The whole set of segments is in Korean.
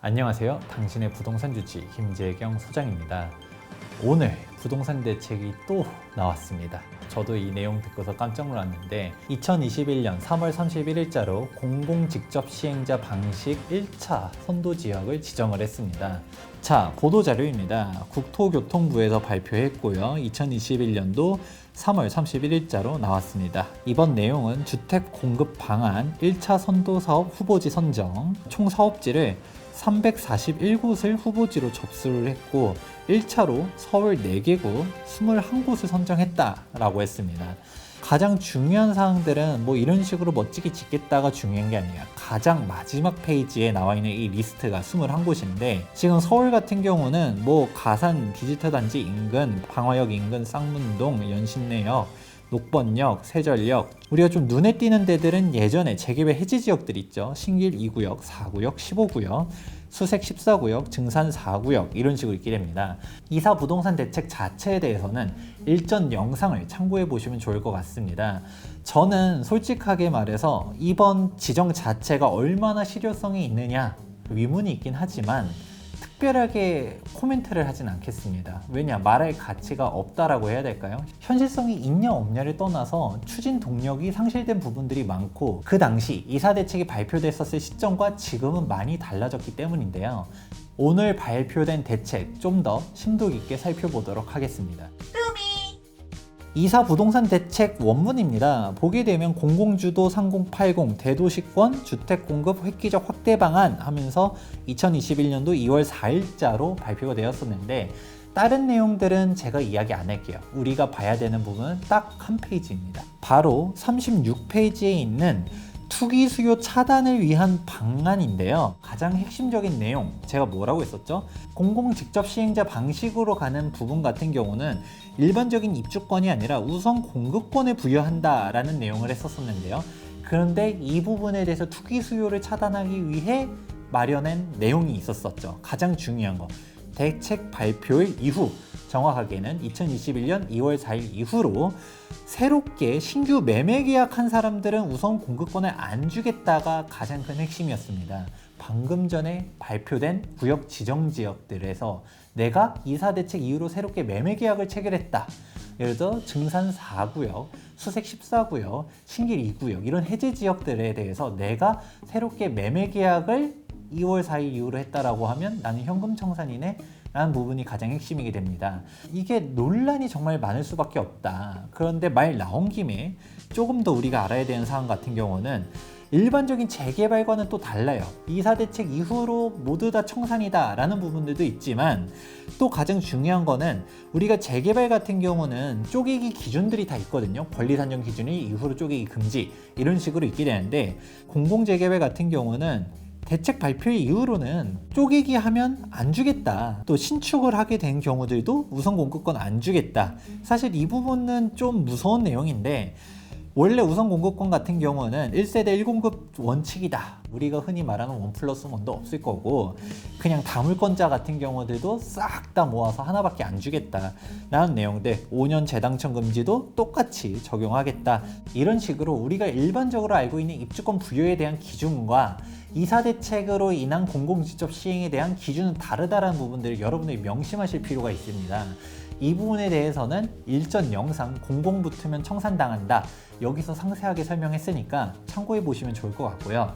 안녕하세요. 당신의 부동산 주치 김재경 소장입니다. 오늘 부동산 대책이 또 나왔습니다. 저도 이 내용 듣고서 깜짝 놀랐는데 2021년 3월 31일자로 공공직접시행자 방식 1차 선도지역을 지정을 했습니다. 자, 보도자료입니다. 국토교통부에서 발표했고요. 2021년도 3월 31일자로 나왔습니다. 이번 내용은 주택 공급 방안 1차 선도사업 후보지 선정, 총 사업지를 341곳을 후보지로 접수를 했고 1차로 서울 4개구 21곳을 선정했다라고 했습니다. 가장 중요한 사항들은 뭐 이런 식으로 멋지게 짓겠다가 중요한 게 아니라 가장 마지막 페이지에 나와 있는 이 리스트가 21곳인데 지금 서울 같은 경우는 뭐 가산 디지털 단지 인근, 방화역 인근, 쌍문동, 연신내역, 녹번역, 세전역, 우리가 좀 눈에 띄는 데들은 예전에 재개발 해지 지역들 있죠. 신길 2구역, 4구역, 15구역, 수색 14구역, 증산 4구역 이런 식으로 있게 됩니다. 이사 부동산 대책 자체에 대해서는 일전 영상을 참고해 보시면 좋을 것 같습니다. 저는 솔직하게 말해서 이번 지정 자체가 얼마나 실효성이 있느냐 의문이 있긴 하지만 특별하게 코멘트를 하진 않겠습니다. 왜냐? 말할 가치가 없다라고 해야 될까요? 현실성이 있냐 없냐를 떠나서 추진 동력이 상실된 부분들이 많고 그 당시 이사 대책이 발표됐었을 시점과 지금은 많이 달라졌기 때문인데요. 오늘 발표된 대책 좀 더 심도 깊게 살펴보도록 하겠습니다. 이사 부동산 대책 원문입니다. 보게 되면 공공주도 3080 대도시권 주택공급 획기적 확대 방안 하면서 2021년도 2월 4일자로 발표가 되었었는데 다른 내용들은 제가 이야기 안 할게요. 우리가 봐야 되는 부분은 딱 한 페이지입니다. 바로 36페이지에 있는 투기 수요 차단을 위한 방안인데요. 가장 핵심적인 내용, 제가 뭐라고 했었죠? 공공 직접 시행자 방식으로 가는 부분 같은 경우는 일반적인 입주권이 아니라 우선 공급권을 부여한다라는 내용을 했었는데요. 그런데 이 부분에 대해서 투기 수요를 차단하기 위해 마련한 내용이 있었었죠. 가장 중요한 거, 대책 발표일 이후, 정확하게는 2021년 2월 4일 이후로 새롭게 신규 매매 계약한 사람들은 우선 공급권을 안 주겠다가 가장 큰 핵심이었습니다. 방금 전에 발표된 구역 지정 지역들에서 내가 이사 대책 이후로 새롭게 매매 계약을 체결했다. 예를 들어 증산 4구역, 수색 14구역, 신길 2구역 이런 해제 지역들에 대해서 내가 새롭게 매매 계약을 2월 4일 이후로 했다라고 하면 나는 현금 청산이네 라는 부분이 가장 핵심이게 됩니다. 이게 논란이 정말 많을 수밖에 없다. 그런데 말 나온 김에 조금 더 우리가 알아야 되는 사항 같은 경우는 일반적인 재개발과는 또 달라요. 이사 대책 이후로 모두 다 청산이다 라는 부분들도 있지만 또 가장 중요한 거는 우리가 재개발 같은 경우는 쪼개기 기준들이 다 있거든요. 권리산정 기준이 이후로 쪼개기 금지 이런 식으로 있게 되는데 공공재개발 같은 경우는 대책 발표 이후로는 쪼개기 하면 안 주겠다. 또 신축을 하게 된 경우들도 우선 공급권 안 주겠다. 사실 이 부분은 좀 무서운 내용인데 원래 우선 공급권 같은 경우는 1세대 1공급 원칙이다. 우리가 흔히 말하는 1+1도 없을 거고 그냥 다물권자 같은 경우들도 싹 다 모아서 하나밖에 안 주겠다 라는 내용들, 5년 재당첨 금지도 똑같이 적용하겠다. 이런 식으로 우리가 일반적으로 알고 있는 입주권 부여에 대한 기준과 이사 대책으로 인한 공공직접 시행에 대한 기준은 다르다라는 부분들을 여러분들이 명심하실 필요가 있습니다. 이 부분에 대해서는 일전 영상 공공 붙으면 청산당한다 여기서 상세하게 설명했으니까 참고해 보시면 좋을 것 같고요.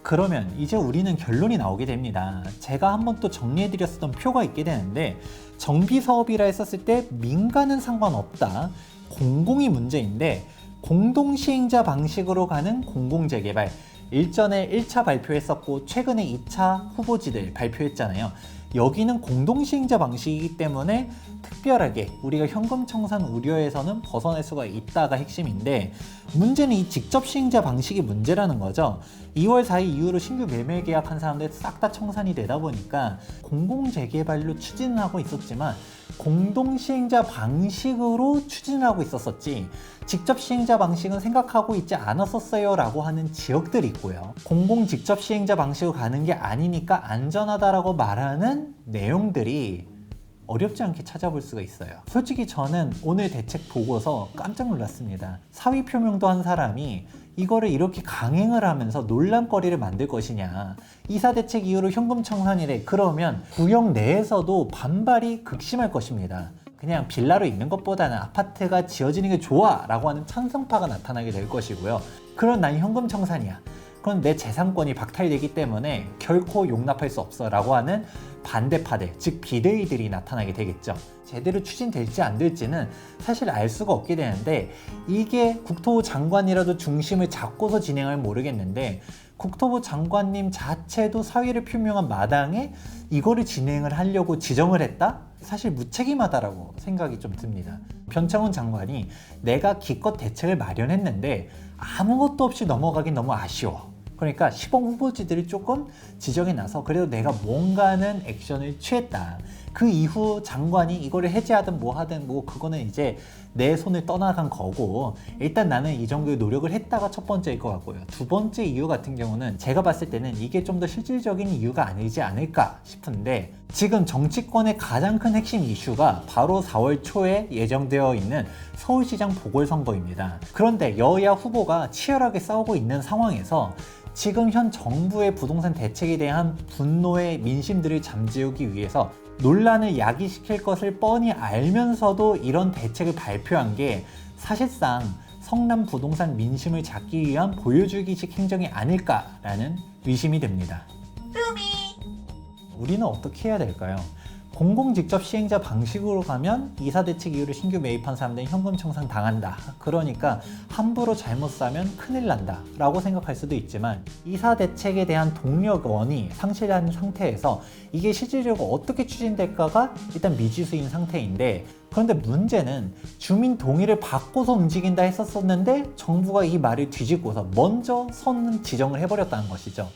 그러면 이제 우리는 결론이 나오게 됩니다. 제가 한번 또 정리해 드렸었던 표가 있게 되는데 정비사업이라 했었을 때 민간은 상관없다, 공공이 문제인데 공동시행자 방식으로 가는 공공재개발, 일전에 1차 발표했었고 최근에 2차 후보지들 발표했잖아요. 여기는 공동시행자 방식이기 때문에 특별하게 우리가 현금 청산 우려에서는 벗어날 수가 있다가 핵심인데 문제는 이 직접 시행자 방식이 문제라는 거죠. 2월 4일 이후로 신규 매매 계약한 사람들 싹 다 청산이 되다 보니까 공공재개발로 추진을 하고 있었지만 공동시행자 방식으로 추진을 하고 있었었지 직접 시행자 방식은 생각하고 있지 않았었어요 라고 하는 지역들이 있고요. 공공 직접 시행자 방식으로 가는 게 아니니까 안전하다라고 말하는 내용들이 어렵지 않게 찾아볼 수가 있어요. 솔직히 저는 오늘 대책 보고서 깜짝 놀랐습니다. 사위 표명도 한 사람이 이거를 이렇게 강행을 하면서 논란거리를 만들 것이냐. 이사 대책 이후로 현금 청산이래. 그러면 구역 내에서도 반발이 극심할 것입니다. 그냥 빌라로 있는 것보다는 아파트가 지어지는 게 좋아 라고 하는 찬성파가 나타나게 될 것이고요. 그럼 난 현금 청산이야. 그건 내 재산권이 박탈되기 때문에 결코 용납할 수 없어 라고 하는 반대파들, 즉 비대위들이 나타나게 되겠죠. 제대로 추진될지 안 될지는 사실 알 수가 없게 되는데, 이게 국토부 장관이라도 중심을 잡고서 진행을 모르겠는데, 국토부 장관님 자체도 사의를 표명한 마당에 이거를 진행을 하려고 지정을 했다? 사실 무책임하다라고 생각이 좀 듭니다. 변창훈 장관이 내가 기껏 대책을 마련했는데 아무것도 없이 넘어가긴 너무 아쉬워. 그러니까 시범 후보지들이 조금 지정해 놔서 그래도 내가 뭔가는 액션을 취했다. 그 이후 장관이 이거를 해제하든 뭐 하든 뭐 그거는 이제 내 손을 떠나간 거고, 일단 나는 이 정도의 노력을 했다가 첫 번째일 것 같고요. 두 번째 이유 같은 경우는 제가 봤을 때는 이게 좀 더 실질적인 이유가 아니지 않을까 싶은데, 지금 정치권의 가장 큰 핵심 이슈가 바로 4월 초에 예정되어 있는 서울시장 보궐선거입니다. 그런데 여야 후보가 치열하게 싸우고 있는 상황에서 지금 현 정부의 부동산 대책에 대한 분노의 민심들을 잠재우기 위해서 논란을 야기시킬 것을 뻔히 알면서도 이런 대책을 발표한 게 사실상 성남 부동산 민심을 잡기 위한 보여주기식 행정이 아닐까라는 의심이 듭니다. 우리는 어떻게 해야 될까요? 공공 직접 시행자 방식으로 가면 이사 대책 이후로 신규 매입한 사람들은 현금 청산 당한다. 그러니까 함부로 잘못 사면 큰일 난다 라고 생각할 수도 있지만, 이사 대책에 대한 동력원이 상실한 상태에서 이게 실질적으로 어떻게 추진될까가 일단 미지수인 상태인데, 그런데 문제는 주민 동의를 받고서 움직인다 했었는데 정부가 이 말을 뒤집고서 먼저 선 지정을 해버렸다는 것이죠.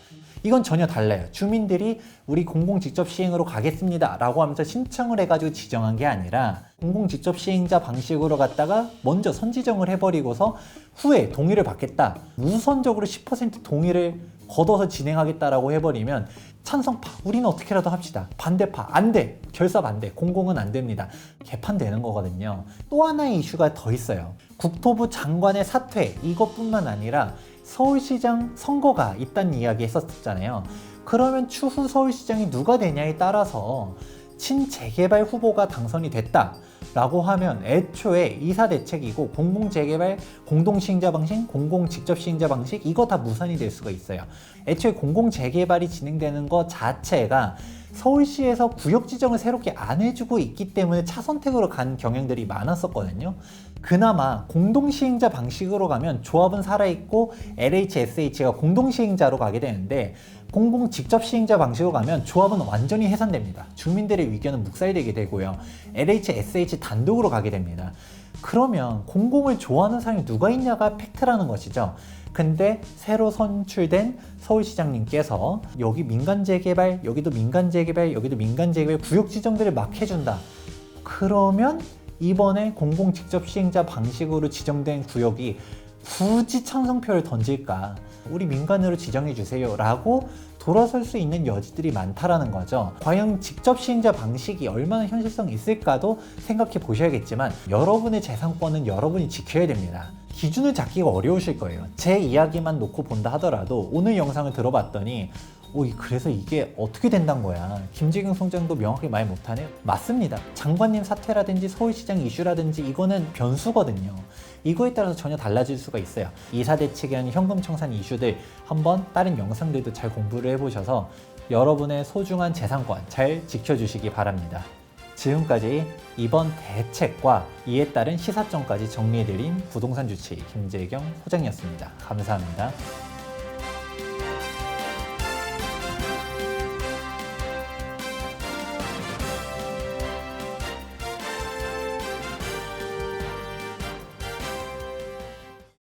이건 전혀 달라요. 주민들이 우리 공공 직접 시행으로 가겠습니다 라고 하면서 신청을 해가지고 지정한 게 아니라, 공공 직접 시행자 방식으로 갔다가 먼저 선지정을 해버리고서 후에 동의를 받겠다, 우선적으로 10% 동의를 걷어서 진행하겠다라고 해버리면 찬성파 우리는 어떻게라도 합시다, 반대파 안돼, 결사 반대, 공공은 안 됩니다, 개판되는 거거든요. 또 하나의 이슈가 더 있어요. 국토부 장관의 사퇴, 이것뿐만 아니라 서울시장 선거가 있다는 이야기 했었잖아요. 그러면 추후 서울시장이 누가 되냐에 따라서 친재개발 후보가 당선이 됐다 라고 하면 애초에 이사 대책이고 공공재개발, 공동시행자 방식, 공공직접시행자 방식, 이거 다 무산이 될 수가 있어요. 애초에 공공재개발이 진행되는 것 자체가 서울시에서 구역 지정을 새롭게 안 해주고 있기 때문에 차선택으로 간 경향들이 많았었거든요. 그나마 공동시행자 방식으로 가면 조합은 살아있고 LHSH가 공동시행자로 가게 되는데, 공공 직접 시행자 방식으로 가면 조합은 완전히 해산됩니다. 주민들의 의견은 묵살되게 되고요. LHSH 단독으로 가게 됩니다. 그러면 공공을 좋아하는 사람이 누가 있냐가 팩트라는 것이죠. 근데 새로 선출된 서울시장님께서 여기 민간재개발, 여기도 민간재개발, 여기도 민간재개발 구역 지정들을 막 해준다. 그러면 이번에 공공 직접 시행자 방식으로 지정된 구역이 굳이 찬성표를 던질까? 우리 민간으로 지정해 주세요 라고 돌아설 수 있는 여지들이 많다라는 거죠. 과연 직접 시행자 방식이 얼마나 현실성이 있을까도 생각해 보셔야겠지만, 여러분의 재산권은 여러분이 지켜야 됩니다. 기준을 잡기가 어려우실 거예요. 제 이야기만 놓고 본다 하더라도 오늘 영상을 들어봤더니 그래서 이게 어떻게 된다는 거야, 김재경 총장도 명확히 말 못하네. 맞습니다. 장관님 사퇴라든지 서울시장 이슈라든지 이거는 변수거든요. 이거에 따라서 전혀 달라질 수가 있어요. 이사 대책에 대한 현금 청산 이슈들 한번 다른 영상들도 잘 공부를 해보셔서 여러분의 소중한 재산권 잘 지켜주시기 바랍니다. 지금까지 이번 대책과 이에 따른 시사점까지 정리해드린 부동산 주치 김재경 소장이었습니다. 감사합니다.